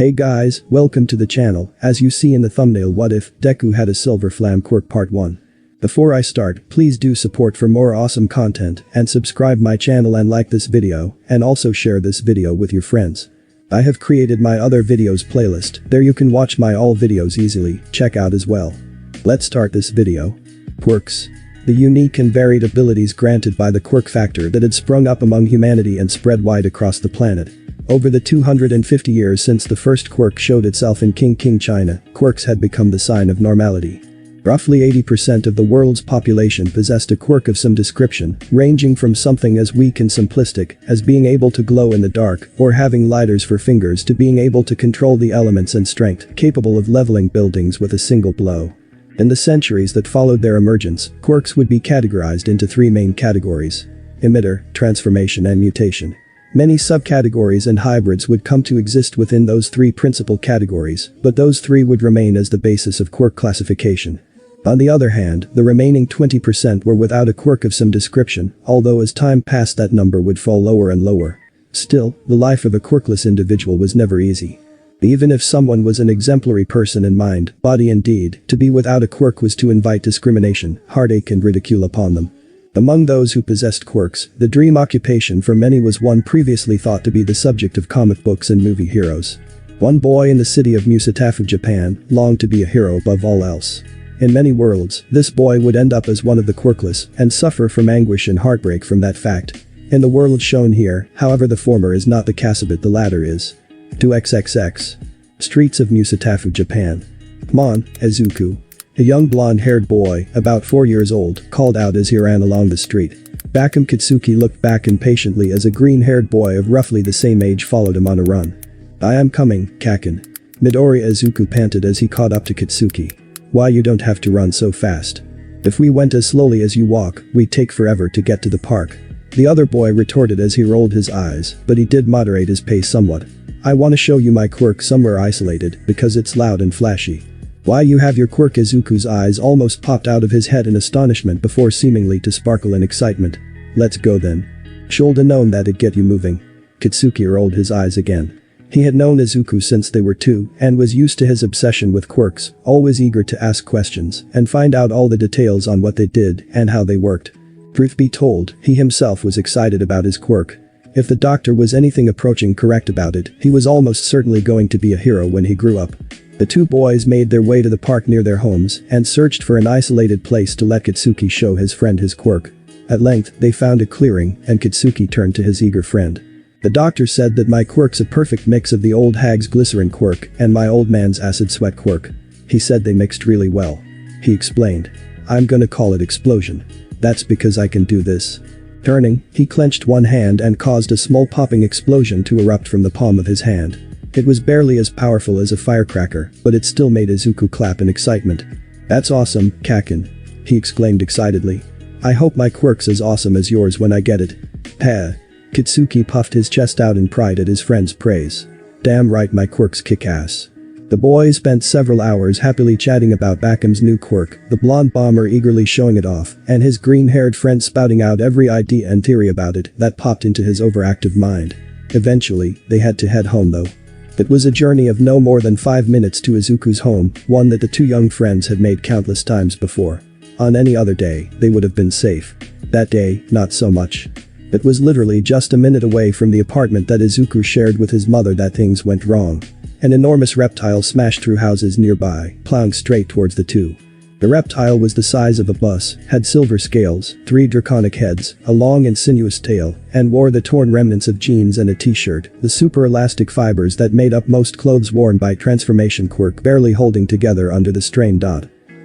Hey guys, welcome to the channel. As you see in the thumbnail, what if Deku had a silver flam quirk part 1. Before I start, please do support for more awesome content and subscribe my channel and like this video and also share this video with your friends. I have created my other videos playlist, there you can watch my all videos easily, check out as well. Let's start this video. Quirks. The unique and varied abilities granted by the quirk factor that had sprung up among humanity and spread wide across the planet. Over the 250 years since the first quirk showed itself in King China, quirks had become the sign of normality. Roughly 80% of the world's population possessed a quirk of some description, ranging from something as weak and simplistic as being able to glow in the dark or having lighters for fingers to being able to control the elements and strength capable of leveling buildings with a single blow. In the centuries that followed their emergence, quirks would be categorized into three main categories: emitter, transformation and mutation. Many subcategories and hybrids would come to exist within those three principal categories, but those three would remain as the basis of quirk classification. On the other hand, the remaining 20% were without a quirk of some description, although as time passed that number would fall lower and lower. Still, the life of a quirkless individual was never easy. Even if someone was an exemplary person in mind, body and deed, to be without a quirk was to invite discrimination, heartache and ridicule upon them. Among those who possessed quirks, the dream occupation for many was one previously thought to be the subject of comic books and movie heroes. One boy in the city of Musatafu, Japan, longed to be a hero above all else. In many worlds, this boy would end up as one of the quirkless and suffer from anguish and heartbreak from that fact. In the world shown here, however, the former is not the case, but the latter is. 2xxx. Streets of Musatafu, Japan. Mon, Izuku. A young blonde-haired boy, about 4 years old, called out as he ran along the street. Bakum Kitsuki looked back impatiently as a green-haired boy of roughly the same age followed him on a run. "I am coming, Kaken." Midoriya Izuku panted as he caught up to Kitsuki. "Why, you don't have to run so fast. If we went as slowly as you walk, we'd take forever to get to the park." The other boy retorted as he rolled his eyes, but he did moderate his pace somewhat. "I want to show you my quirk somewhere isolated because it's loud and flashy." "Why, you have your quirk?" Izuku's eyes almost popped out of his head in astonishment before seemingly to sparkle in excitement. "Let's go then. Shoulda known that'd get you moving." Kitsuki rolled his eyes again. He had known Izuku since they were two and was used to his obsession with quirks, always eager to ask questions and find out all the details on what they did and how they worked. Truth be told, he himself was excited about his quirk. If the doctor was anything approaching correct about it, he was almost certainly going to be a hero when he grew up. The two boys made their way to the park near their homes and searched for an isolated place to let Kitsuki show his friend his quirk. At length, they found a clearing and Kitsuki turned to his eager friend. "The doctor said that my quirk's a perfect mix of the old hag's glycerin quirk and my old man's acid sweat quirk. He said they mixed really well," he explained. "I'm gonna call it explosion. That's because I can do this." Turning, he clenched one hand and caused a small popping explosion to erupt from the palm of his hand. It was barely as powerful as a firecracker, but it still made Izuku clap in excitement. "That's awesome, Kaken," he exclaimed excitedly. "I hope my quirk's as awesome as yours when I get it." "Heh." Kitsuki puffed his chest out in pride at his friend's praise. "Damn right, my quirk's kick-ass." The boys spent several hours happily chatting about Bakum's new quirk, the blonde bomber eagerly showing it off, and his green-haired friend spouting out every idea and theory about it that popped into his overactive mind. Eventually, they had to head home though. It was a journey of no more than 5 minutes to Izuku's home, one that the two young friends had made countless times before. On any other day, they would have been safe. That day, not so much. It was literally just a minute away from the apartment that Izuku shared with his mother that things went wrong. An enormous reptile smashed through houses nearby, plowing straight towards the two. The reptile was the size of a bus, had silver scales, 3 draconic heads, a long and sinuous tail, and wore the torn remnants of jeans and a t-shirt, the super elastic fibers that made up most clothes worn by transformation quirk barely holding together under the strain.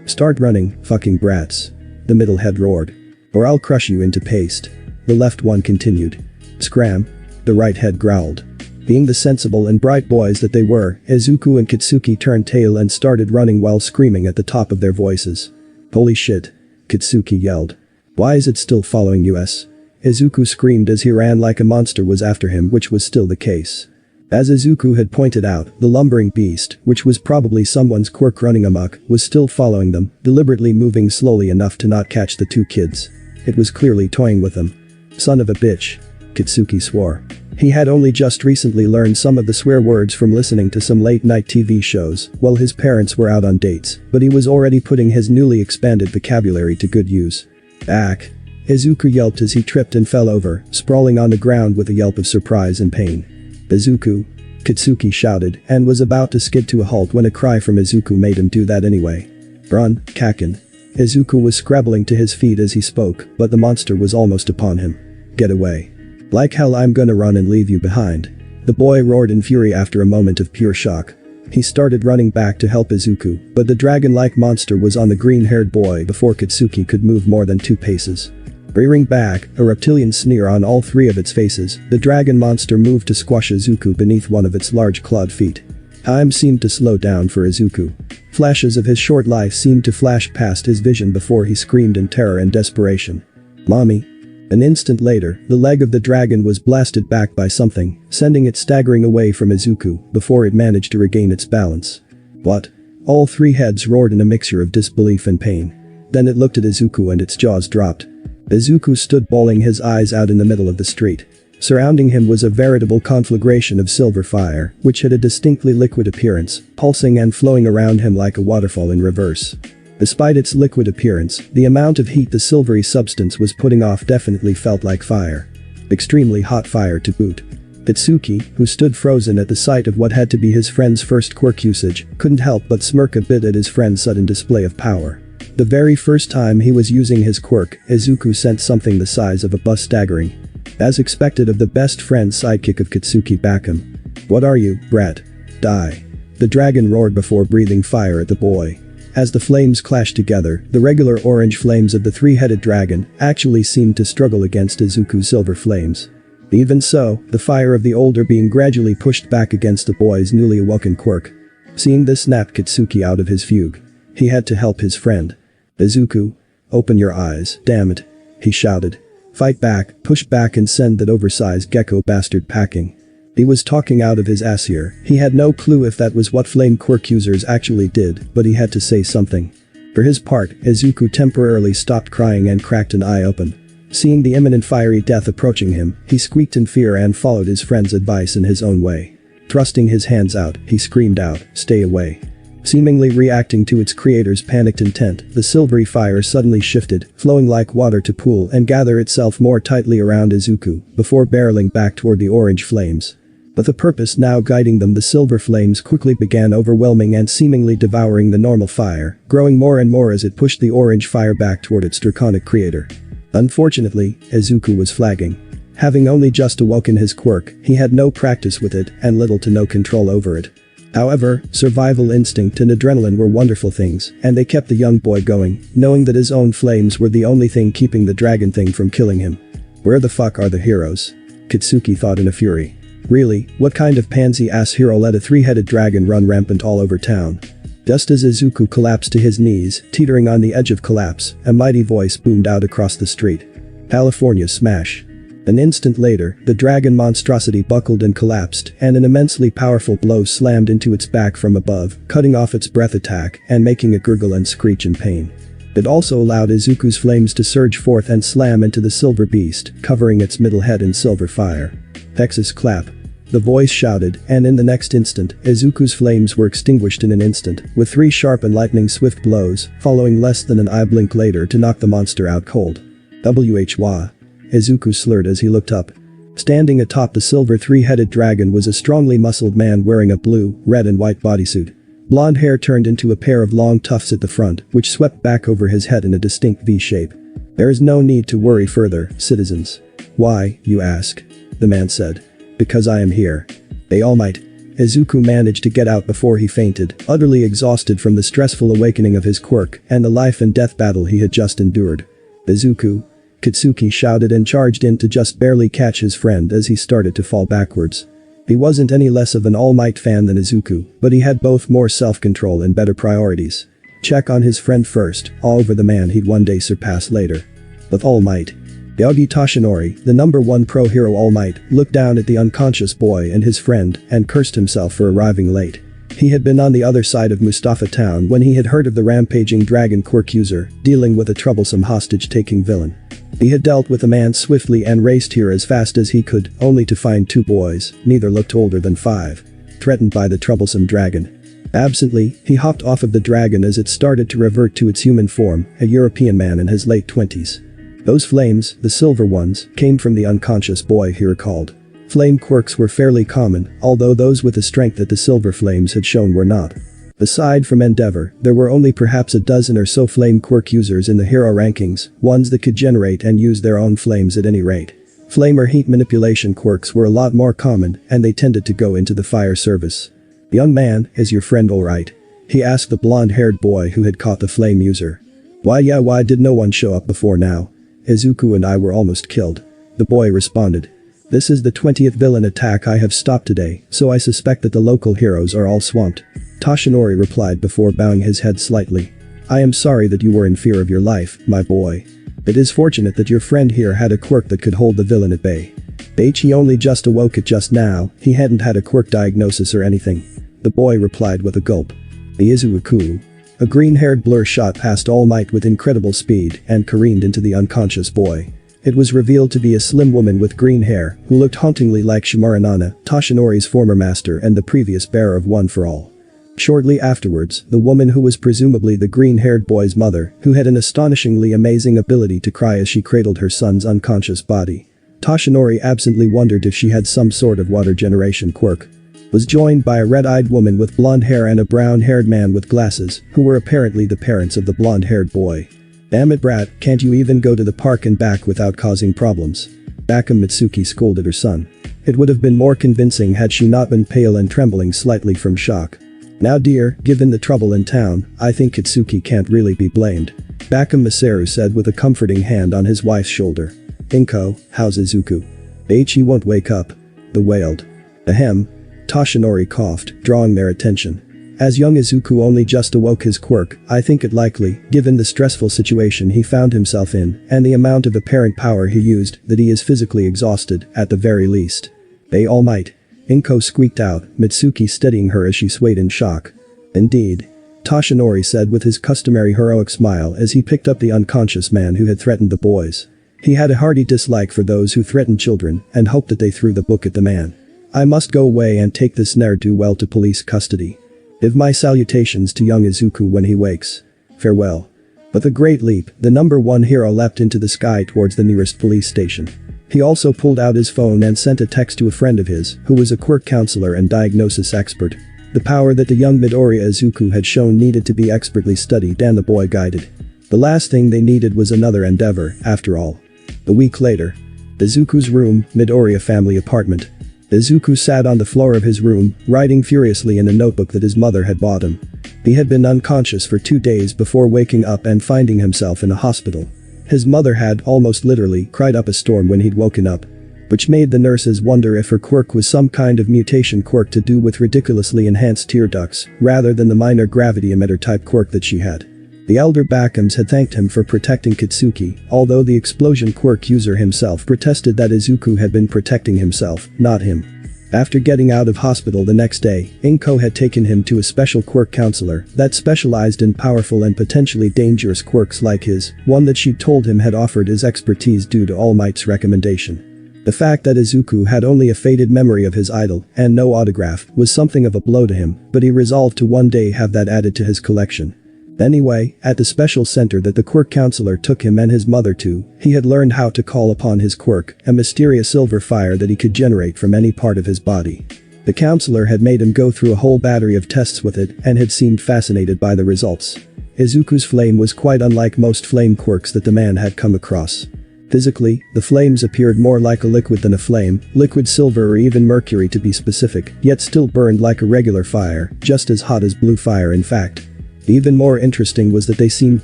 "Start running, fucking brats," the middle head roared. "Or I'll crush you into paste," the left one continued. "Scram," the right head growled. Being the sensible and bright boys that they were, Izuku and Kitsuki turned tail and started running while screaming at the top of their voices. "Holy shit," Kitsuki yelled. "Why is it still following us?" Izuku screamed as he ran like a monster was after him, which was still the case. As Izuku had pointed out, the lumbering beast, which was probably someone's quirk running amok, was still following them, deliberately moving slowly enough to not catch the two kids. It was clearly toying with them. "Son of a bitch," Kitsuki swore. He had only just recently learned some of the swear words from listening to some late-night TV shows while his parents were out on dates, but he was already putting his newly expanded vocabulary to good use. Ack! Izuku yelped as he tripped and fell over, sprawling on the ground with a yelp of surprise and pain. Izuku! Katsuki shouted and was about to skid to a halt when a cry from Izuku made him do that anyway. Run, Kaken! Izuku was scrabbling to his feet as he spoke, but the monster was almost upon him. Get away. Like hell I'm gonna run and leave you behind. The boy roared in fury after a moment of pure shock. He started running back to help Izuku, but the dragon-like monster was on the green-haired boy before Katsuki could move more than 2 paces. Rearing back, a reptilian sneer on all 3 of its faces, the dragon monster moved to squash Izuku beneath one of its large clawed feet. Time seemed to slow down for Izuku. Flashes of his short life seemed to flash past his vision before he screamed in terror and desperation. Mommy! An instant later, the leg of the dragon was blasted back by something, sending it staggering away from Izuku before it managed to regain its balance. What? All 3 heads roared in a mixture of disbelief and pain. Then it looked at Izuku and its jaws dropped. Izuku stood bawling his eyes out in the middle of the street. Surrounding him was a veritable conflagration of silver fire, which had a distinctly liquid appearance, pulsing and flowing around him like a waterfall in reverse. Despite its liquid appearance, the amount of heat the silvery substance was putting off definitely felt like fire. Extremely hot fire to boot. Katsuki, who stood frozen at the sight of what had to be his friend's first quirk usage, couldn't help but smirk a bit at his friend's sudden display of power. The very first time he was using his quirk, Izuku sent something the size of a bus staggering. As expected of the best friend sidekick of Katsuki back him. What are you, brat? Die. The dragon roared before breathing fire at the boy. As the flames clashed together, the regular orange flames of the 3-headed dragon actually seemed to struggle against Izuku's silver flames. Even so, the fire of the older being gradually pushed back against the boy's newly awoken quirk. Seeing this snapped Katsuki out of his fugue. He had to help his friend. Izuku, open your eyes, damn it, he shouted. Fight back, push back and send that oversized gecko bastard packing. He was talking out of his ass here. He had no clue if that was what flame quirk users actually did, but he had to say something. For his part, Izuku temporarily stopped crying and cracked an eye open. Seeing the imminent fiery death approaching him, he squeaked in fear and followed his friend's advice in his own way. Thrusting his hands out, he screamed out, "Stay away." Seemingly reacting to its creator's panicked intent, the silvery fire suddenly shifted, flowing like water to pool and gather itself more tightly around Izuku, before barreling back toward the orange flames. But the purpose now guiding them, the silver flames quickly began overwhelming and seemingly devouring the normal fire, growing more and more as it pushed the orange fire back toward its draconic creator. Unfortunately, Izuku was flagging. Having only just awoken his quirk, he had no practice with it and little to no control over it. However, survival instinct and adrenaline were wonderful things, and they kept the young boy going, knowing that his own flames were the only thing keeping the dragon thing from killing him. Where the fuck are the heroes? Katsuki thought in a fury. Really, what kind of pansy-ass hero let a 3-headed dragon run rampant all over town? Just as Izuku collapsed to his knees, teetering on the edge of collapse, a mighty voice boomed out across the street. California smash. An instant later, the dragon monstrosity buckled and collapsed, and an immensely powerful blow slammed into its back from above, cutting off its breath attack and making it gurgle and screech in pain. It also allowed Izuku's flames to surge forth and slam into the silver beast, covering its middle head in silver fire. Texas clap. The voice shouted, and in the next instant, Izuku's flames were extinguished in an instant, with 3 sharp and lightning-swift blows, following less than an eye blink later to knock the monster out cold. Wha. Izuku slurred as he looked up. Standing atop the silver 3-headed dragon was a strongly muscled man wearing a blue, red and white bodysuit. Blonde hair turned into a pair of long tufts at the front, which swept back over his head in a distinct V-shape. There is no need to worry further, citizens. Why, you ask? The man said. Because I am here. They all might. Izuku managed to get out before he fainted, utterly exhausted from the stressful awakening of his quirk and the life and death battle he had just endured. Izuku. Katsuki shouted and charged in to just barely catch his friend as he started to fall backwards. He wasn't any less of an All Might fan than Izuku, but he had both more self-control and better priorities. Check on his friend first, all over the man he'd one day surpass later. But All Might. Yagi Toshinori, the #1 pro hero All Might, looked down at the unconscious boy and his friend and cursed himself for arriving late. He had been on the other side of Mustafa Town when he had heard of the rampaging dragon quirk user dealing with a troublesome hostage-taking villain. He had dealt with the man swiftly and raced here as fast as he could, only to find two boys, neither looked older than 5. Threatened by the troublesome dragon. Absently, he hopped off of the dragon as it started to revert to its human form, a European man in his late 20s. Those flames, the silver ones, came from the unconscious boy, he recalled. Flame quirks were fairly common, although those with the strength that the silver flames had shown were not. Aside from Endeavor, there were only perhaps a dozen or so flame quirk users in the hero rankings, ones that could generate and use their own flames at any rate. Flame or heat manipulation quirks were a lot more common, and they tended to go into the fire service. "Young man, is your friend alright?" he asked the blonde-haired boy who had caught the flame user. "Why did no one show up before now? Izuku and I were almost killed," the boy responded. "This is the 20th villain attack I have stopped today, so I suspect that the local heroes are all swamped," Toshinori replied before bowing his head slightly. "I am sorry that you were in fear of your life, my boy. It is fortunate that your friend here had a quirk that could hold the villain at bay. He only just awoke it just now, he hadn't had a quirk diagnosis or anything," the boy replied with a gulp. The Izuku. A green-haired blur shot past All Might with incredible speed and careened into the unconscious boy. It was revealed to be a slim woman with green hair who looked hauntingly like Shimaranana, Toshinori's former master and the previous bearer of One for All. Shortly afterwards, the woman who was presumably the green-haired boy's mother, who had an astonishingly amazing ability to cry as she cradled her son's unconscious body. Toshinori absently wondered if she had some sort of water generation quirk. Was joined by a red-eyed woman with blonde hair and a brown-haired man with glasses, who were apparently the parents of the blonde-haired boy. "Damn it, brat, can't you even go to the park and back without causing problems?" Bakam Mitsuki scolded her son. It would have been more convincing had she not been pale and trembling slightly from shock. "Now dear, given the trouble in town, I think Kitsuki can't really be blamed," Bakam Masaru said with a comforting hand on his wife's shoulder. "Inko, how's Izuku?" "He won't wake up," they wailed. "Ahem." Toshinori coughed, drawing their attention. "As young Izuku only just awoke his quirk, I think it likely, given the stressful situation he found himself in, and the amount of apparent power he used, that he is physically exhausted, at the very least." "They all might." Inko squeaked out, Mitsuki steadying her as she swayed in shock. "Indeed," Toshinori said with his customary heroic smile as he picked up the unconscious man who had threatened the boys. He had a hearty dislike for those who threatened children and hoped that they threw the book at the man. "I must go away and take this ne'er-do-well to police custody. Give my salutations to young Izuku when he wakes. Farewell." With a great leap, the number 1 hero leapt into the sky towards the nearest police station. He also pulled out his phone and sent a text to a friend of his, who was a quirk counselor and diagnosis expert. The power that the young Midoriya Izuku had shown needed to be expertly studied and the boy guided. The last thing they needed was another endeavor, after all. A week later. Izuku's room, Midoriya family apartment. Izuku sat on the floor of his room, writing furiously in a notebook that his mother had bought him. He had been unconscious for 2 days before waking up and finding himself in a hospital. His mother had, almost literally, cried up a storm when he'd woken up. Which made the nurses wonder if her quirk was some kind of mutation quirk to do with ridiculously enhanced tear ducts, rather than the minor gravity emitter type quirk that she had. The elder Bakams had thanked him for protecting Kitsuki, although the explosion quirk user himself protested that Izuku had been protecting himself, not him. After getting out of hospital the next day, Inko had taken him to a special quirk counselor that specialized in powerful and potentially dangerous quirks like his, one that she'd told him had offered his expertise due to All Might's recommendation. The fact that Izuku had only a faded memory of his idol and no autograph was something of a blow to him, but he resolved to one day have that added to his collection. Anyway, at the special center that the quirk counselor took him and his mother to, he had learned how to call upon his quirk, a mysterious silver fire that he could generate from any part of his body. The counselor had made him go through a whole battery of tests with it and had seemed fascinated by the results. Izuku's flame was quite unlike most flame quirks that the man had come across. Physically, the flames appeared more like a liquid than a flame, liquid silver or even mercury to be specific, yet still burned like a regular fire, just as hot as blue fire in fact. Even more interesting was that they seemed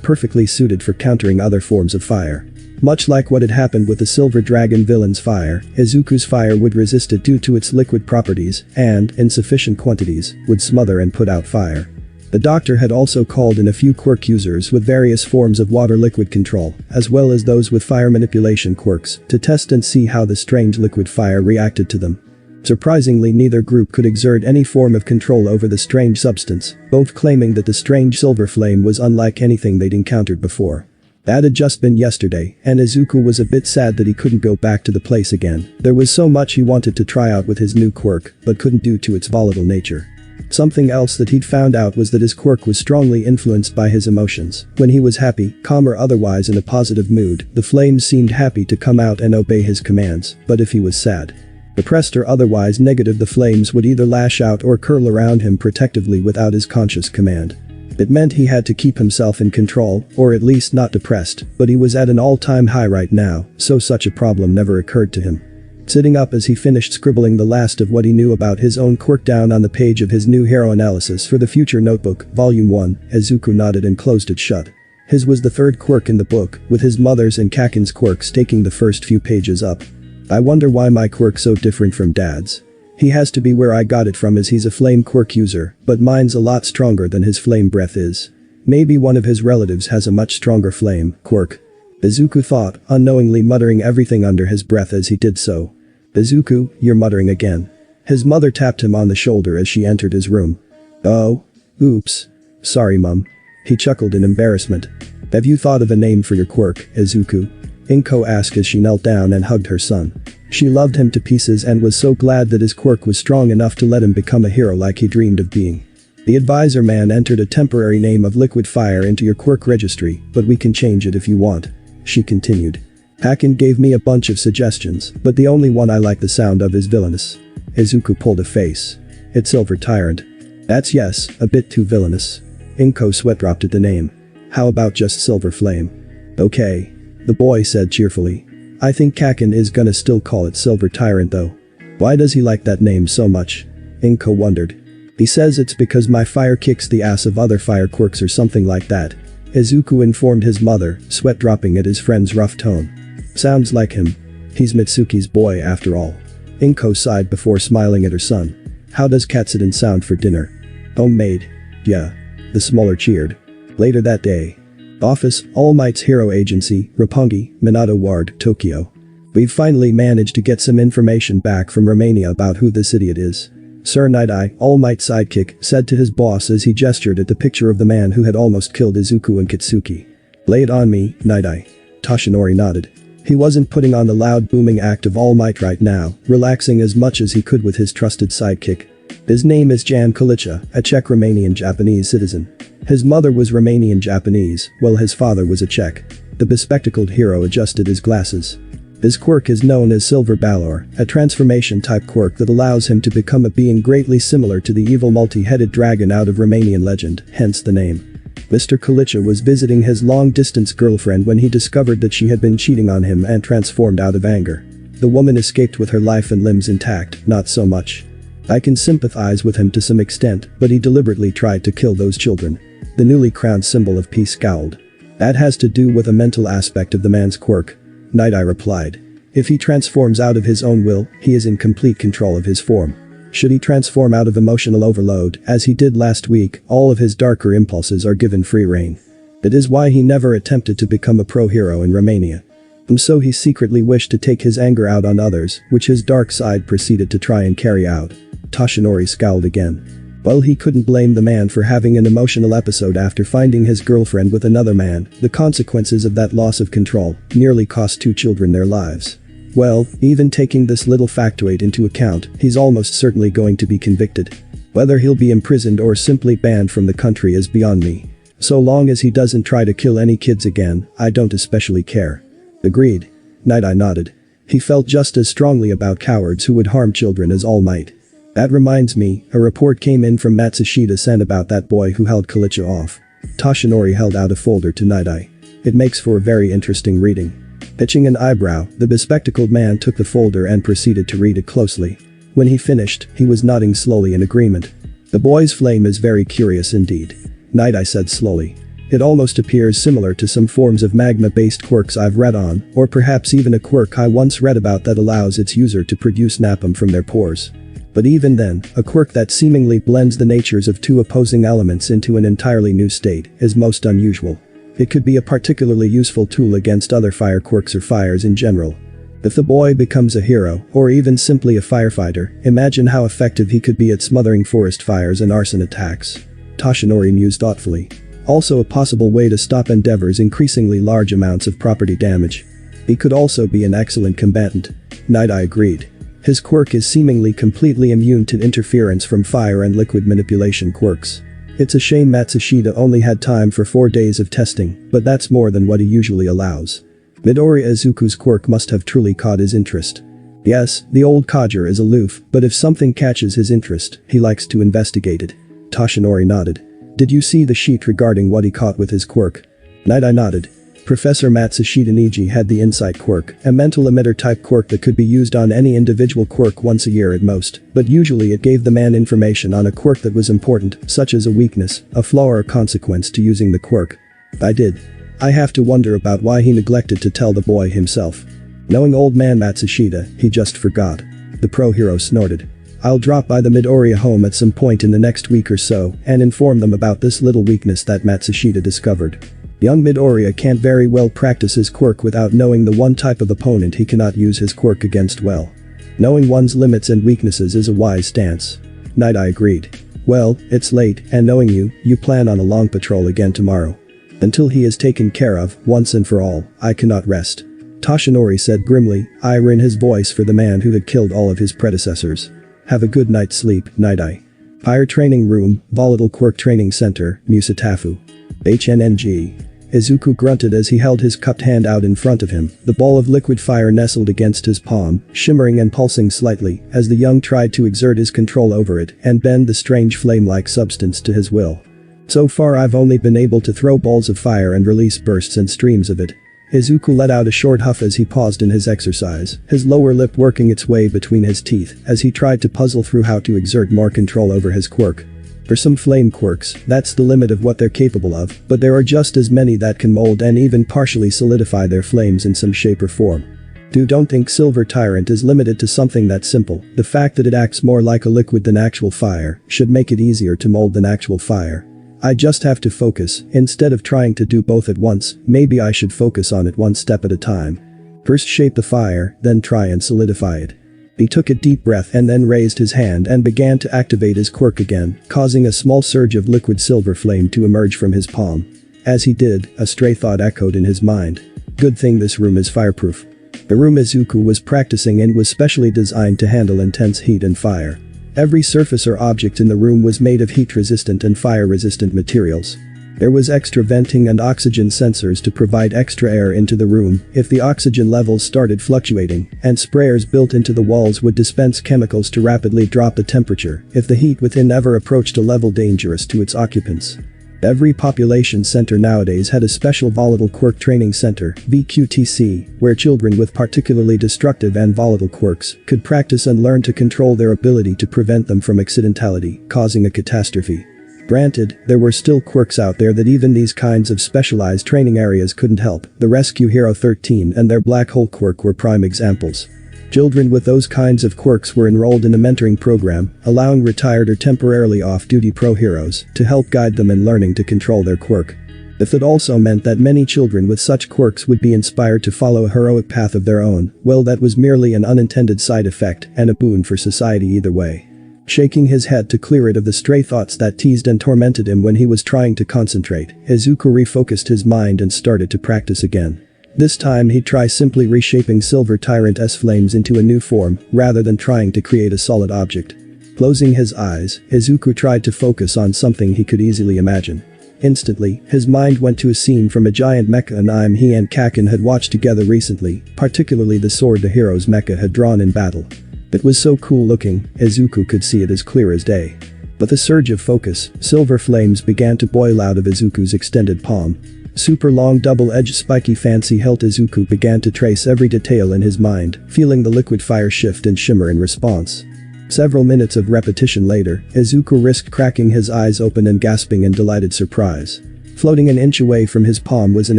perfectly suited for countering other forms of fire. Much like what had happened with the Silver Dragon villain's fire, Izuku's fire would resist it due to its liquid properties and, in sufficient quantities, would smother and put out fire. The doctor had also called in a few quirk users with various forms of water liquid control, as well as those with fire manipulation quirks, to test and see how the strange liquid fire reacted to them. Surprisingly, neither group could exert any form of control over the strange substance, both claiming that the strange silver flame was unlike anything they'd encountered before. That had just been yesterday, and Izuku was a bit sad that he couldn't go back to the place again. There was so much he wanted to try out with his new quirk, but couldn't due to its volatile nature. Something else that he'd found out was that his quirk was strongly influenced by his emotions. When he was happy, calm or otherwise in a positive mood, the flames seemed happy to come out and obey his commands, but if he was sad, depressed or otherwise negative, the flames would either lash out or curl around him protectively without his conscious command. It meant he had to keep himself in control, or at least not depressed, but he was at an all-time high right now, so such a problem never occurred to him. Sitting up as he finished scribbling the last of what he knew about his own quirk down on the page of his new hero analysis for the future notebook, volume 1, Izuku nodded and closed it shut. His was the third quirk in the book, with his mother's and Kaken's quirks taking the first few pages up. I wonder why my quirk's so different from Dad's. He has to be where I got it from, as he's a flame quirk user, but mine's a lot stronger than his flame breath is. Maybe one of his relatives has a much stronger flame quirk. Izuku thought, unknowingly muttering everything under his breath as he did so. Izuku, you're muttering again. His mother tapped him on the shoulder as she entered his room. Oh. Oops. Sorry, Mum. He chuckled in embarrassment. Have you thought of a name for your quirk, Izuku? Inko asked as she knelt down and hugged her son. She loved him to pieces and was so glad that his quirk was strong enough to let him become a hero like he dreamed of being. The advisor man entered a temporary name of liquid fire into your quirk registry, but we can change it if you want. She continued. Kaken gave me a bunch of suggestions, but the only one I like the sound of is villainous. Izuku pulled a face. It's Silver Tyrant. That's yes, a bit too villainous. Inko sweat dropped at the name. How about just Silver Flame? Okay. The boy said cheerfully. I think Kaken is gonna still call it Silver Tyrant though. Why does he like that name so much? Inko wondered. He says it's because my fire kicks the ass of other fire quirks or something like that. Izuku informed his mother, sweat dropping at his friend's rough tone. Sounds like him. He's Mitsuki's boy after all. Inko sighed before smiling at her son. How does Katsuden sound for dinner? Homemade. Yeah. The smaller cheered. Later that day. Office, All Might's Hero Agency, Roppongi, Minato Ward, Tokyo. We've finally managed to get some information back from Romania about who this idiot is. Sir Night-Eye, All Might's sidekick, said to his boss as he gestured at the picture of the man who had almost killed Izuku and Kitsuki. Lay it on me, Night-Eye. Toshinori nodded. He wasn't putting on the loud booming act of All Might right now, relaxing as much as he could with his trusted sidekick. His name is Jan Kalicha, a Czech-Romanian Japanese citizen. His mother was Romanian Japanese, while his father was a Czech. The bespectacled hero adjusted his glasses. His quirk is known as Silver Balor, a transformation-type quirk that allows him to become a being greatly similar to the evil multi-headed dragon out of Romanian legend, hence the name. Mr. Kalicha was visiting his long-distance girlfriend when he discovered that she had been cheating on him and transformed out of anger. The woman escaped with her life and limbs intact, not so much. I can sympathize with him to some extent, but he deliberately tried to kill those children. The newly crowned symbol of peace scowled. That has to do with a mental aspect of the man's quirk. Night-Eye replied. If he transforms out of his own will, he is in complete control of his form. Should he transform out of emotional overload, as he did last week, all of his darker impulses are given free rein. That is why he never attempted to become a pro-hero in Romania. And so he secretly wished to take his anger out on others, which his dark side proceeded to try and carry out. Toshinori scowled again. Well, he couldn't blame the man for having an emotional episode after finding his girlfriend with another man. The consequences of that loss of control nearly cost 2 children their lives. Well, even taking this little factoid into account, he's almost certainly going to be convicted. Whether he'll be imprisoned or simply banned from the country is beyond me. So long as he doesn't try to kill any kids again, I don't especially care. Agreed. Night-Eye nodded. He felt just as strongly about cowards who would harm children as All Might. That reminds me, a report came in from Matsushita-san about that boy who held Kalicha off. Toshinori held out a folder to Night-Eye. It makes for very interesting reading. Pitching an eyebrow, the bespectacled man took the folder and proceeded to read it closely. When he finished, he was nodding slowly in agreement. The boy's flame is very curious indeed. Night-Eye said slowly. It almost appears similar to some forms of magma-based quirks I've read on, or perhaps even a quirk I once read about that allows its user to produce napalm from their pores. But even then, a quirk that seemingly blends the natures of 2 opposing elements into an entirely new state is most unusual. It could be a particularly useful tool against other fire quirks or fires in general. If the boy becomes a hero, or even simply a firefighter, imagine how effective he could be at smothering forest fires and arson attacks. Toshinori mused thoughtfully. Also a possible way to stop Endeavor's increasingly large amounts of property damage. He could also be an excellent combatant. Night Eye agreed. His quirk is seemingly completely immune to interference from fire and liquid manipulation quirks. It's a shame Matsushita only had time for 4 days of testing, but that's more than what he usually allows. Midoriya Izuku's quirk must have truly caught his interest. Yes, the old codger is aloof, but if something catches his interest, he likes to investigate it. Toshinori nodded. Did you see the sheet regarding what he caught with his quirk? Night Eye nodded. Professor Matsushita Niji had the Insight Quirk, a mental emitter type quirk that could be used on any individual quirk once a year at most, but usually it gave the man information on a quirk that was important, such as a weakness, a flaw or a consequence to using the quirk. I did. I have to wonder about why he neglected to tell the boy himself. Knowing old man Matsushita, he just forgot. The pro hero snorted. I'll drop by the Midoriya home at some point in the next week or so and inform them about this little weakness that Matsushita discovered. Young Midoriya can't very well practice his quirk without knowing the one type of opponent he cannot use his quirk against well. Knowing one's limits and weaknesses is a wise stance. Night Eye agreed. Well, it's late, and knowing you, you plan on a long patrol again tomorrow. Until he is taken care of, once and for all, I cannot rest. Toshinori said grimly, ire in his voice for the man who had killed all of his predecessors. Have a good night's sleep, Night Eye. Fire Training Room, Volatile Quirk Training Center, Musatafu. HNNG. Izuku grunted as he held his cupped hand out in front of him, the ball of liquid fire nestled against his palm, shimmering and pulsing slightly, as the young tried to exert his control over it and bend the strange flame-like substance to his will. So far I've only been able to throw balls of fire and release bursts and streams of it. Izuku let out a short huff as he paused in his exercise, his lower lip working its way between his teeth as he tried to puzzle through how to exert more control over his quirk. For some flame quirks, that's the limit of what they're capable of, but there are just as many that can mold and even partially solidify their flames in some shape or form. Don't think Silver Tyrant is limited to something that simple. The fact that it acts more like a liquid than actual fire should make it easier to mold than actual fire. I just have to focus. Instead of trying to do both at once, maybe I should focus on it one step at a time. First shape the fire, then try and solidify it. He took a deep breath and then raised his hand and began to activate his quirk again, causing a small surge of liquid silver flame to emerge from his palm. As he did, a stray thought echoed in his mind. Good thing this room is fireproof. The room Izuku was practicing in was specially designed to handle intense heat and fire. Every surface or object in the room was made of heat-resistant and fire-resistant materials. There was extra venting and oxygen sensors to provide extra air into the room if the oxygen levels started fluctuating, and sprayers built into the walls would dispense chemicals to rapidly drop the temperature if the heat within ever approached a level dangerous to its occupants. Every population center nowadays had a special volatile quirk training center, VQTC, where children with particularly destructive and volatile quirks could practice and learn to control their ability to prevent them from accidentality, causing a catastrophe. Granted, there were still quirks out there that even these kinds of specialized training areas couldn't help. The Rescue Hero 13 and their Black Hole quirk were prime examples. Children with those kinds of quirks were enrolled in a mentoring program, allowing retired or temporarily off-duty pro heroes to help guide them in learning to control their quirk. If it also meant that many children with such quirks would be inspired to follow a heroic path of their own, well, that was merely an unintended side effect and a boon for society either way. Shaking his head to clear it of the stray thoughts that teased and tormented him when he was trying to concentrate, Izuku refocused his mind and started to practice again. This time he'd try simply reshaping Silver Tyrant's flames into a new form, rather than trying to create a solid object. Closing his eyes, Izuku tried to focus on something he could easily imagine. Instantly, his mind went to a scene from a giant mecha anime he and Kaken had watched together recently, particularly the sword the hero's mecha had drawn in battle. It was so cool looking, Izuku could see it as clear as day. With a surge of focus, silver flames began to boil out of Izuku's extended palm. Super long double-edged spiky fancy hilt Izuku began to trace every detail in his mind, feeling the liquid fire shift and shimmer in response. Several minutes of repetition later, Izuku risked cracking his eyes open and gasping in delighted surprise. Floating an inch away from his palm was an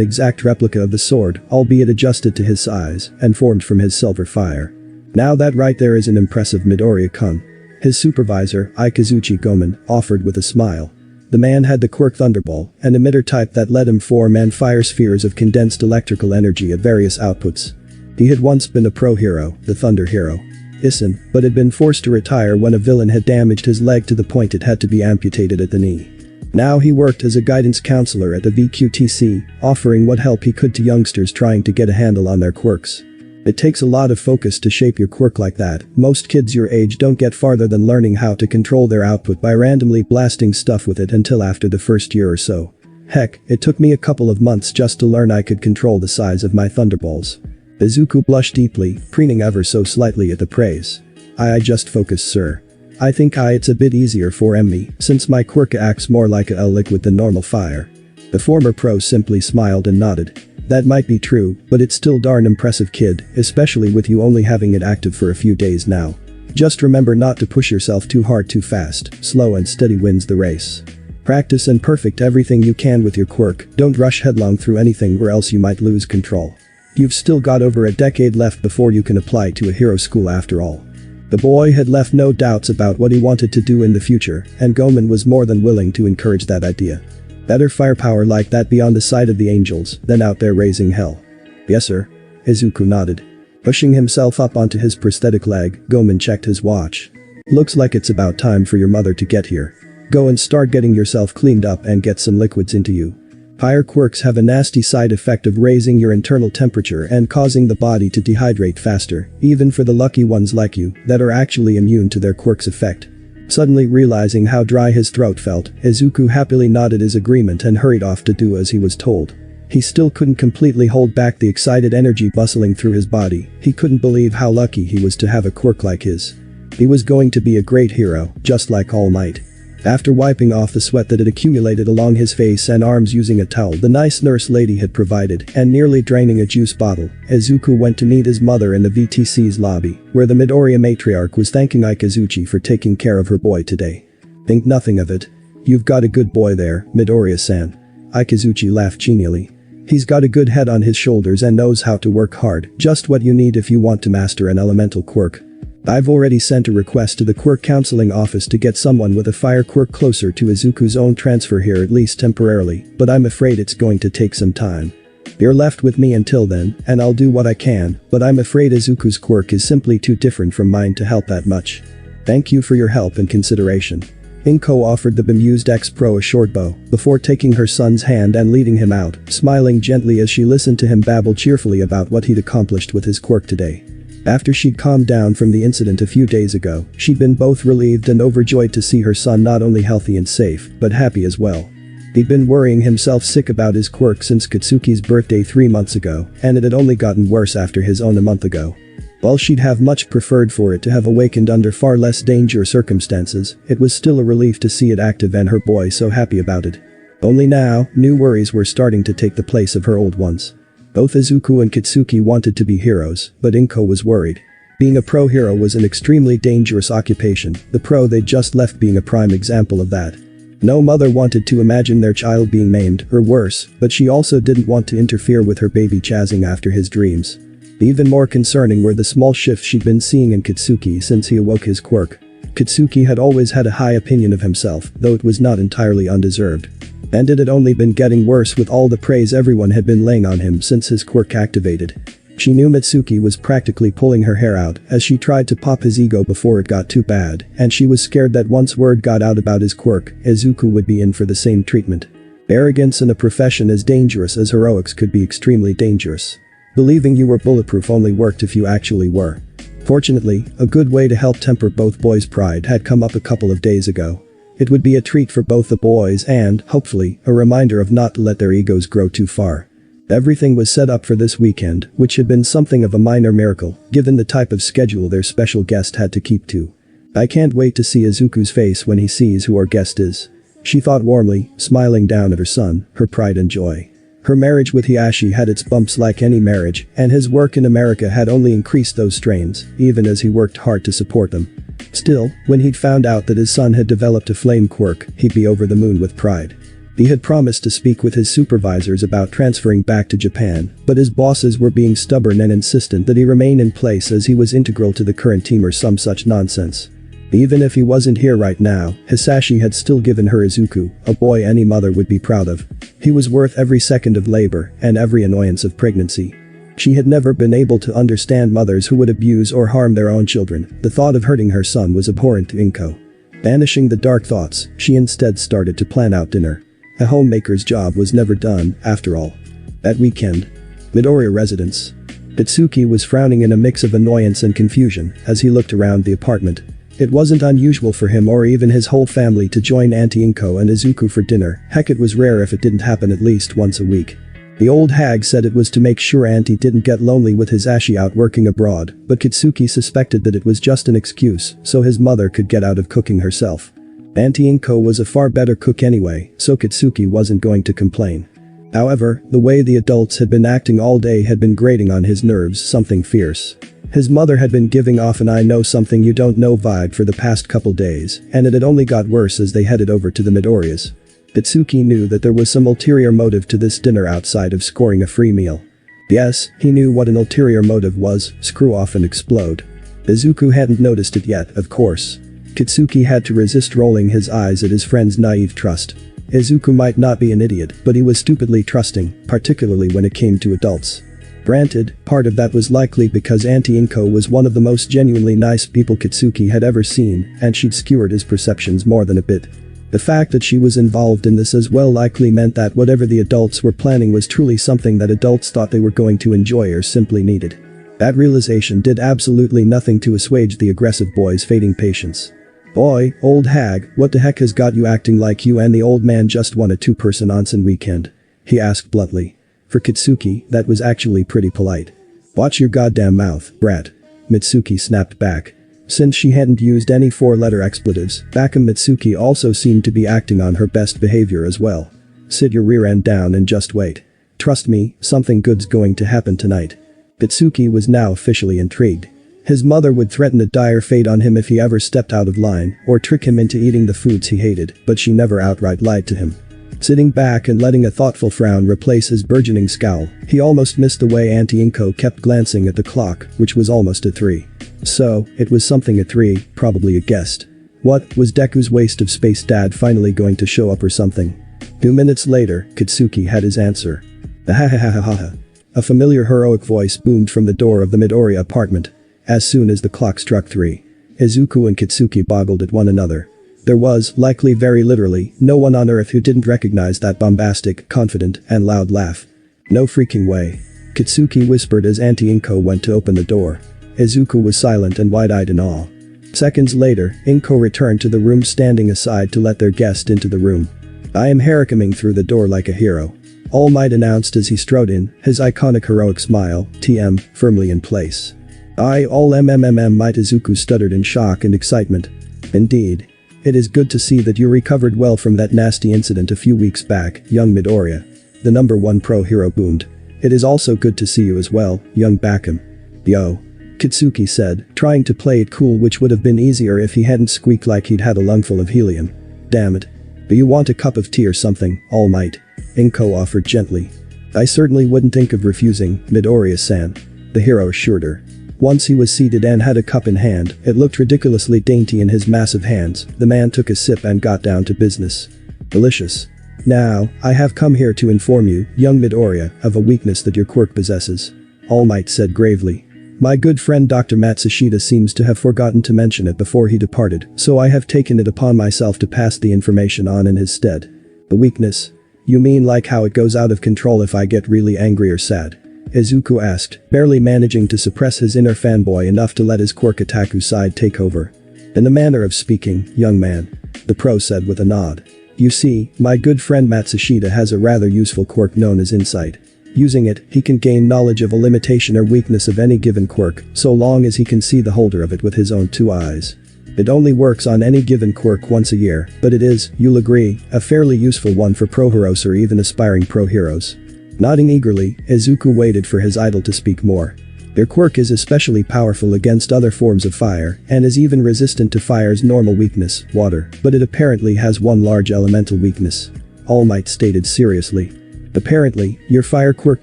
exact replica of the sword, albeit adjusted to his size, and formed from his silver fire. Now that right there is an impressive Midoriya-kun. His supervisor, Ikazuchi Gomen, offered with a smile. The man had the quirk Thunderball, an emitter type that let him form and fire spheres of condensed electrical energy at various outputs. He had once been a pro hero, the Thunder Hero. Isin, but had been forced to retire when a villain had damaged his leg to the point it had to be amputated at the knee. Now he worked as a guidance counselor at the VQTC, offering what help he could to youngsters trying to get a handle on their quirks. It takes a lot of focus to shape your quirk like that. Most kids your age don't get farther than learning how to control their output by randomly blasting stuff with it until after the first year or so. Heck, it took me a couple of months just to learn I could control the size of my thunderballs. Izuku blushed deeply, preening ever so slightly at the praise. I just focus, sir. I think it's a bit easier for me, since my quirk acts more like a liquid than normal fire. The former pro simply smiled and nodded. That might be true, but it's still darn impressive, kid, especially with you only having it active for a few days now. Just remember not to push yourself too hard too fast. Slow and steady wins the race. Practice and perfect everything you can with your quirk. Don't rush headlong through anything or else you might lose control. You've still got over a decade left before you can apply to a hero school after all. The boy had left no doubts about what he wanted to do in the future, and Gomen was more than willing to encourage that idea. Better firepower like that beyond the sight of the angels than out there raising hell. Yes, sir. Izuku nodded. Pushing himself up onto his prosthetic leg, Gomen checked his watch. Looks like it's about time for your mother to get here. Go and start getting yourself cleaned up and get some liquids into you. Fire quirks have a nasty side effect of raising your internal temperature and causing the body to dehydrate faster, even for the lucky ones like you that are actually immune to their quirk's effect. Suddenly realizing how dry his throat felt, Izuku happily nodded his agreement and hurried off to do as he was told. He still couldn't completely hold back the excited energy bustling through his body. He couldn't believe how lucky he was to have a quirk like his. He was going to be a great hero, just like All Might. After wiping off the sweat that had accumulated along his face and arms using a towel the nice nurse lady had provided and nearly draining a juice bottle, Izuku went to meet his mother in the VTC's lobby, where the Midoriya matriarch was thanking Ikuzuchi for taking care of her boy today. Think nothing of it. You've got a good boy there, Midoriya-san. Ikuzuchi laughed genially. He's got a good head on his shoulders and knows how to work hard, just what you need if you want to master an elemental quirk. I've already sent a request to the Quirk Counseling Office to get someone with a fire quirk closer to Izuku's own transfer here at least temporarily, but I'm afraid it's going to take some time. You're left with me until then, and I'll do what I can, but I'm afraid Izuku's quirk is simply too different from mine to help that much. Thank you for your help and consideration. Inko offered the bemused ex-pro a short bow before taking her son's hand and leading him out, smiling gently as she listened to him babble cheerfully about what he'd accomplished with his quirk today. After she'd calmed down from the incident a few days ago, she'd been both relieved and overjoyed to see her son not only healthy and safe, but happy as well. He'd been worrying himself sick about his quirk since Katsuki's birthday 3 months ago, and it had only gotten worse after his own a month ago. While she'd have much preferred for it to have awakened under far less dangerous circumstances, it was still a relief to see it active and her boy so happy about it. Only now, new worries were starting to take the place of her old ones. Both Izuku and Katsuki wanted to be heroes, but Inko was worried. Being a pro hero was an extremely dangerous occupation, the pro they'd just left being a prime example of that. No mother wanted to imagine their child being maimed, or worse, but she also didn't want to interfere with her baby chasing after his dreams. Even more concerning were the small shifts she'd been seeing in Katsuki since he awoke his quirk. Katsuki had always had a high opinion of himself, though it was not entirely undeserved. And it had only been getting worse with all the praise everyone had been laying on him since his quirk activated. She knew Mitsuki was practically pulling her hair out as she tried to pop his ego before it got too bad, and she was scared that once word got out about his quirk, Izuku would be in for the same treatment. Arrogance in a profession as dangerous as heroics could be extremely dangerous. Believing you were bulletproof only worked if you actually were. Fortunately, a good way to help temper both boys' pride had come up a couple of days ago. It would be a treat for both the boys and, hopefully, a reminder of not to let their egos grow too far. Everything was set up for this weekend, which had been something of a minor miracle, given the type of schedule their special guest had to keep to. I can't wait to see Izuku's face when he sees who our guest is. She thought warmly, smiling down at her son, her pride and joy. Her marriage with Hiashi had its bumps like any marriage, and his work in America had only increased those strains, even as he worked hard to support them. Still, when he'd found out that his son had developed a flame quirk, he'd be over the moon with pride. He had promised to speak with his supervisors about transferring back to Japan, but his bosses were being stubborn and insistent that he remain in place as he was integral to the current team or some such nonsense. Even if he wasn't here right now, Hisashi had still given her Izuku, a boy any mother would be proud of. He was worth every second of labor and every annoyance of pregnancy. She had never been able to understand mothers who would abuse or harm their own children. The thought of hurting her son was abhorrent to Inko. Banishing the dark thoughts, she instead started to plan out dinner. A homemaker's job was never done, after all. That weekend. Midoriya residence. Itsuki was frowning in a mix of annoyance and confusion as he looked around the apartment. It wasn't unusual for him or even his whole family to join Auntie Inko and Izuku for dinner. Heck, it was rare if it didn't happen at least once a week. The old hag said it was to make sure Auntie didn't get lonely with his Ashi out working abroad, but Kitsuki suspected that it was just an excuse so his mother could get out of cooking herself. Auntie Inko was a far better cook anyway, so Kitsuki wasn't going to complain. However, the way the adults had been acting all day had been grating on his nerves, something fierce. His mother had been giving off an I know something you don't know vibe for the past couple days, and it had only got worse as they headed over to the Midoriyas. Itsuki knew that there was some ulterior motive to this dinner outside of scoring a free meal. Yes, he knew what an ulterior motive was: screw off and explode. Izuku hadn't noticed it yet, of course. Kitsuki had to resist rolling his eyes at his friend's naive trust. Izuku might not be an idiot, but he was stupidly trusting, particularly when it came to adults. Granted, part of that was likely because Auntie Inko was one of the most genuinely nice people Kitsuki had ever seen, and she'd skewered his perceptions more than a bit. The fact that she was involved in this as well likely meant that whatever the adults were planning was truly something that adults thought they were going to enjoy or simply needed. That realization did absolutely nothing to assuage the aggressive boy's fading patience. "Boy, old hag, what the heck has got you acting like you and the old man just won a two-person onsen weekend?" he asked bluntly. For Kitsuki, that was actually pretty polite. "Watch your goddamn mouth, brat," Mitsuki snapped back. Since she hadn't used any four-letter expletives, Bakam Mitsuki also seemed to be acting on her best behavior as well. "Sit your rear end down and just wait. Trust me, something good's going to happen tonight." Mitsuki was now officially intrigued. His mother would threaten a dire fate on him if he ever stepped out of line, or trick him into eating the foods he hated, but she never outright lied to him. Sitting back and letting a thoughtful frown replace his burgeoning scowl, he almost missed the way Auntie Inko kept glancing at the clock, which was almost at 3. So, it was something at 3, probably a guest. What, was Deku's waste of space dad finally going to show up or something? 2 minutes later, Kitsuki had his answer. "Ha. A familiar heroic voice boomed from the door of the Midoriya apartment. As soon as the clock struck 3, Izuku and Kitsuki boggled at one another. There was, likely very literally, no one on earth who didn't recognize that bombastic, confident, and loud laugh. "No freaking way," Kitsuki whispered as Auntie Inko went to open the door. Izuku was silent and wide-eyed in awe. Seconds later, Inko returned to the room, standing aside to let their guest into the room. "I am coming through the door like a hero," All Might announced as he strode in, his iconic heroic smile, TM, firmly in place. "I all Might," Izuku stuttered in shock and excitement. "Indeed. It is good to see that you recovered well from that nasty incident a few weeks back, young Midoriya." The #1 pro hero boomed. "It is also good to see you as well, young Bakam." "Yo," Kitsuki said, trying to play it cool, which would have been easier if he hadn't squeaked like he'd had a lungful of helium. "Damn it. Do you want a cup of tea or something, All Might?" Inko offered gently. "I certainly wouldn't think of refusing, Midoriya-san," the hero assured her. Once he was seated and had a cup in hand, it looked ridiculously dainty in his massive hands. The man took a sip and got down to business. "Delicious. Now, I have come here to inform you, young Midoriya, of a weakness that your quirk possesses," All Might said gravely. "My good friend Dr. Matsushita seems to have forgotten to mention it before he departed, so I have taken it upon myself to pass the information on in his stead." "The weakness? You mean like how it goes out of control if I get really angry or sad?" Izuku asked, barely managing to suppress his inner fanboy enough to let his quirk Otaku side take over. "In the manner of speaking, young man," the pro said with a nod. "You see, my good friend Matsushita has a rather useful quirk known as insight. Using it, he can gain knowledge of a limitation or weakness of any given quirk, so long as he can see the holder of it with his own 2 eyes. It only works on any given quirk once a year, but it is, you'll agree, a fairly useful one for pro-heroes or even aspiring pro-heroes." Nodding eagerly, Izuku waited for his idol to speak more. "Their quirk is especially powerful against other forms of fire, and is even resistant to fire's normal weakness, water, but it apparently has one large elemental weakness," All Might stated seriously. "Apparently, your fire quirk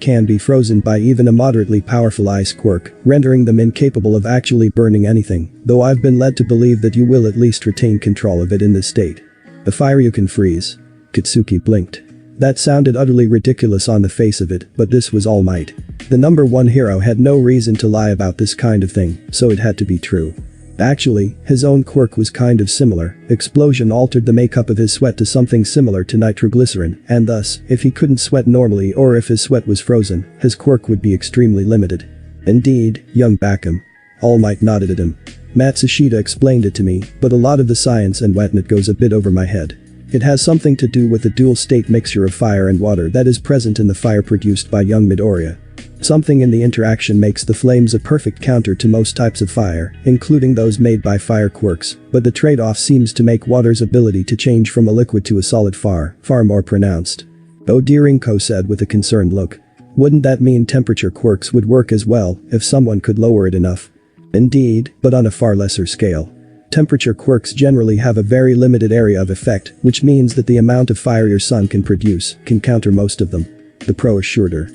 can be frozen by even a moderately powerful ice quirk, rendering them incapable of actually burning anything, though I've been led to believe that you will at least retain control of it in this state." "The fire you can freeze?" Kitsuki blinked. That sounded utterly ridiculous on the face of it, but this was All Might. The #1 hero had no reason to lie about this kind of thing, so it had to be true. Actually, his own quirk was kind of similar. Explosion altered the makeup of his sweat to something similar to nitroglycerin, and thus, if he couldn't sweat normally or if his sweat was frozen, his quirk would be extremely limited. Indeed, young Bakum. All Might nodded at him. Matsushita explained it to me, but a lot of the science and whatnot goes a bit over my head. It has something to do with the dual-state mixture of fire and water that is present in the fire produced by young Midoriya. Something in the interaction makes the flames a perfect counter to most types of fire, including those made by fire quirks, but the trade-off seems to make water's ability to change from a liquid to a solid far more pronounced. Oh dear, Inko said with a concerned look. Wouldn't that mean temperature quirks would work as well if someone could lower it enough? Indeed, but on a far lesser scale. Temperature quirks generally have a very limited area of effect, which means that the amount of fire your sun can produce can counter most of them. The pro assured her.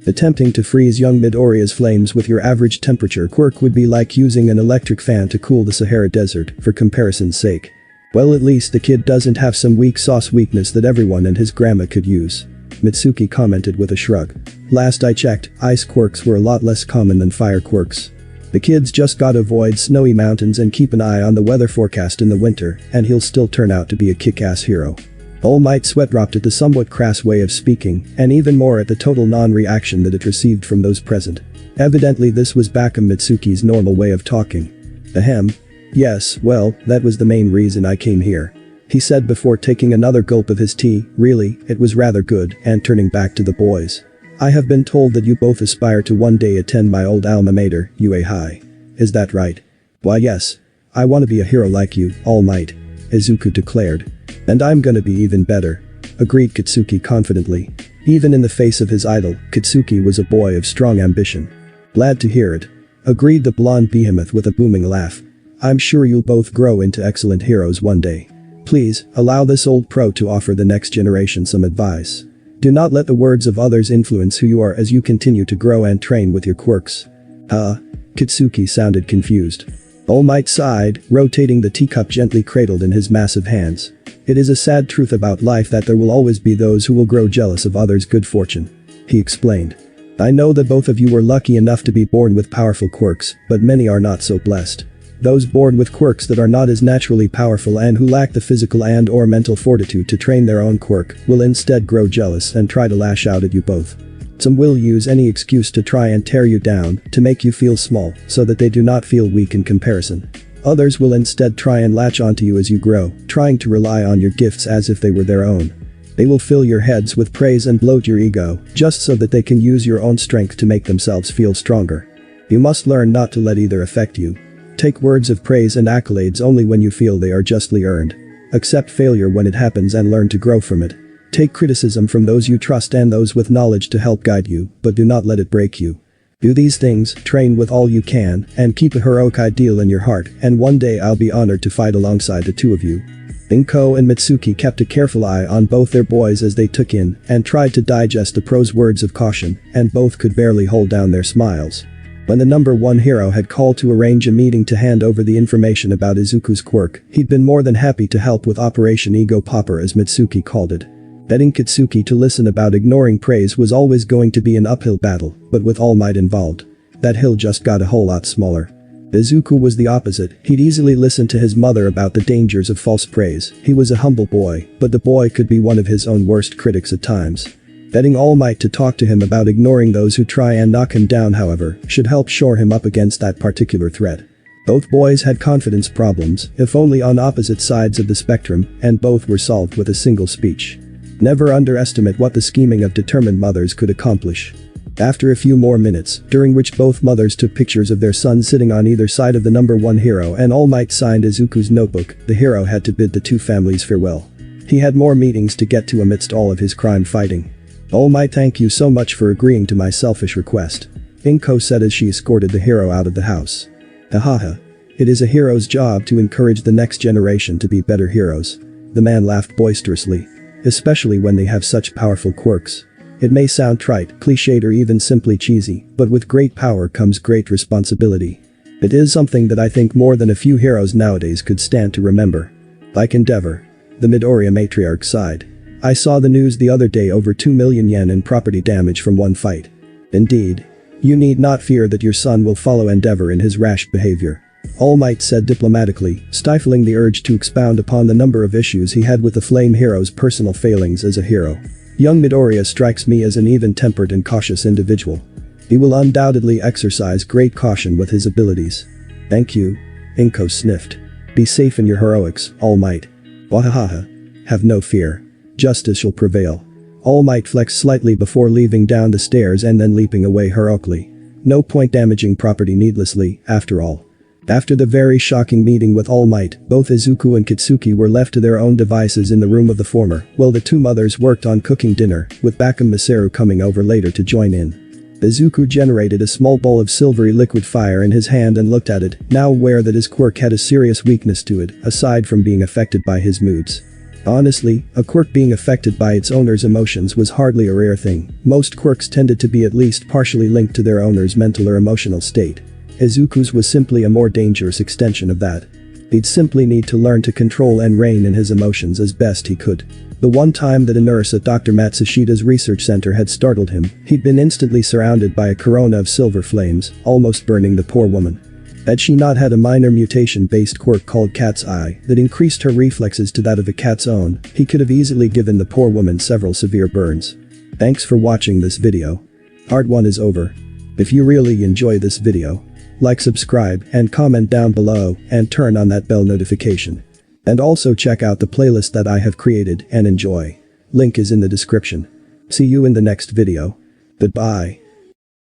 Attempting to freeze young Midoriya's flames with your average temperature quirk would be like using an electric fan to cool the Sahara Desert, for comparison's sake. Well, at least the kid doesn't have some weak sauce weakness that everyone and his grandma could use. Mitsuki commented with a shrug. Last I checked, ice quirks were a lot less common than fire quirks. The kid's just gotta avoid snowy mountains and keep an eye on the weather forecast in the winter, and he'll still turn out to be a kick-ass hero. All Might sweat dropped at the somewhat crass way of speaking, and even more at the total non-reaction that it received from those present. Evidently this was Bakum Mitsuki's normal way of talking. Ahem. Yes, well, that was the main reason I came here. He said before taking another gulp of his tea. Really, it was rather good, and turning back to the boys. I have been told that you both aspire to one day attend my old alma mater, UA High. Is that right? Why yes. I want to be a hero like you, All Might. Izuku declared. And I'm gonna be even better. Agreed Katsuki confidently. Even in the face of his idol, Katsuki was a boy of strong ambition. Glad to hear it. Agreed the blonde behemoth with a booming laugh. I'm sure you'll both grow into excellent heroes one day. Please, allow this old pro to offer the next generation some advice. Do not let the words of others influence who you are as you continue to grow and train with your quirks. Katsuki sounded confused. All Might sighed, rotating the teacup gently cradled in his massive hands. It is a sad truth about life that there will always be those who will grow jealous of others' good fortune. He explained. I know that both of you were lucky enough to be born with powerful quirks, but many are not so blessed. Those born with quirks that are not as naturally powerful and who lack the physical and/or mental fortitude to train their own quirk will instead grow jealous and try to lash out at you both. Some will use any excuse to try and tear you down, to make you feel small, so that they do not feel weak in comparison. Others will instead try and latch onto you as you grow, trying to rely on your gifts as if they were their own. They will fill your heads with praise and bloat your ego, just so that they can use your own strength to make themselves feel stronger. You must learn not to let either affect you. Take words of praise and accolades only when you feel they are justly earned. Accept failure when it happens and learn to grow from it. Take criticism from those you trust and those with knowledge to help guide you, but do not let it break you. Do these things, train with all you can, and keep a heroic ideal in your heart, and one day I'll be honored to fight alongside the two of you. Inko and Mitsuki kept a careful eye on both their boys as they took in and tried to digest the pro's words of caution, and both could barely hold down their smiles. When the number one hero had called to arrange a meeting to hand over the information about Izuku's quirk, he'd been more than happy to help with Operation Ego Popper as Mitsuki called it. Getting Katsuki to listen about ignoring praise was always going to be an uphill battle, but with All Might involved, that hill just got a whole lot smaller. Izuku was the opposite. He'd easily listen to his mother about the dangers of false praise. He was a humble boy, but the boy could be one of his own worst critics at times. Getting All Might to talk to him about ignoring those who try and knock him down, however, should help shore him up against that particular threat. Both boys had confidence problems, if only on opposite sides of the spectrum, and both were solved with a single speech. Never underestimate what the scheming of determined mothers could accomplish. After a few more minutes, during which both mothers took pictures of their sons sitting on either side of the number one hero and All Might signed Izuku's notebook, the hero had to bid the two families farewell. He had more meetings to get to amidst all of his crime fighting. All Might, thank you so much for agreeing to my selfish request. Inko said as she escorted the hero out of the house. Hahaha. It is a hero's job to encourage the next generation to be better heroes. The man laughed boisterously. Especially when they have such powerful quirks. It may sound trite, cliched or even simply cheesy, but with great power comes great responsibility. It is something that I think more than a few heroes nowadays could stand to remember. Like Endeavor. The Midoriya matriarch sighed. I saw the news the other day, over 2 million yen in property damage from one fight. Indeed. You need not fear that your son will follow Endeavor in his rash behavior. All Might said diplomatically, stifling the urge to expound upon the number of issues he had with the Flame Hero's personal failings as a hero. Young Midoriya strikes me as an even-tempered and cautious individual. He will undoubtedly exercise great caution with his abilities. Thank you. Inko sniffed. Be safe in your heroics, All Might. Wahahaha. Have no fear. Justice shall prevail. All Might flexed slightly before leaving down the stairs and then leaping away heroically. No point damaging property needlessly, after all. After the very shocking meeting with All Might, both Izuku and Kitsuki were left to their own devices in the room of the former, while the two mothers worked on cooking dinner, with Bakum Masaru coming over later to join in. Izuku generated a small bowl of silvery liquid fire in his hand and looked at it, now aware that his quirk had a serious weakness to it, aside from being affected by his moods. Honestly, a quirk being affected by its owner's emotions was hardly a rare thing. Most quirks tended to be at least partially linked to their owner's mental or emotional state. Izuku's was simply a more dangerous extension of that. He'd simply need to learn to control and rein in his emotions as best he could. The one time that a nurse at Dr. Matsushida's research center had startled him, he'd been instantly surrounded by a corona of silver flames, almost burning the poor woman. Had she not had a minor mutation-based quirk called Cat's Eye that increased her reflexes to that of a cat's own, he could have easily given the poor woman several severe burns. Thanks for watching this video. Part 1 is over. If you really enjoy this video, like, subscribe, and comment down below, and turn on that bell notification. And also check out the playlist that I have created and enjoy. Link is in the description. See you in the next video. Goodbye.